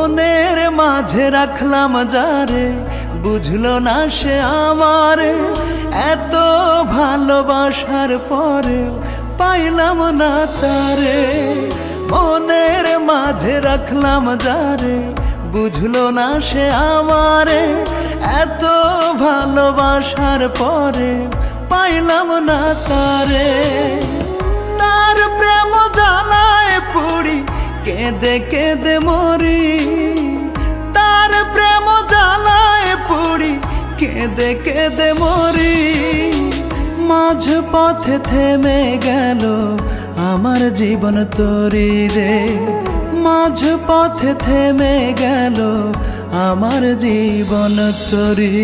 মনের মাঝে রাখলাম যারে, বুঝলো না সে আমারে। এত ভালোবাসার পরে পাইলাম না তারে। মনের মাঝে রাখলাম যারে, বুঝলো না সে আমারে। এত ভালোবাসার পরে পাইলাম না তারে। তার প্রেম জ্বালায় পুড়ি, কেঁদে কেঁদে মরি। তার প্রেম জ্বালায় পুড়ি, কেঁদে কেঁদে মরি। মাঝ পথে থেমে গেল আমার জীবন তরি রে। মাঝ পথে থেমে গেল আমার জীবন তরি।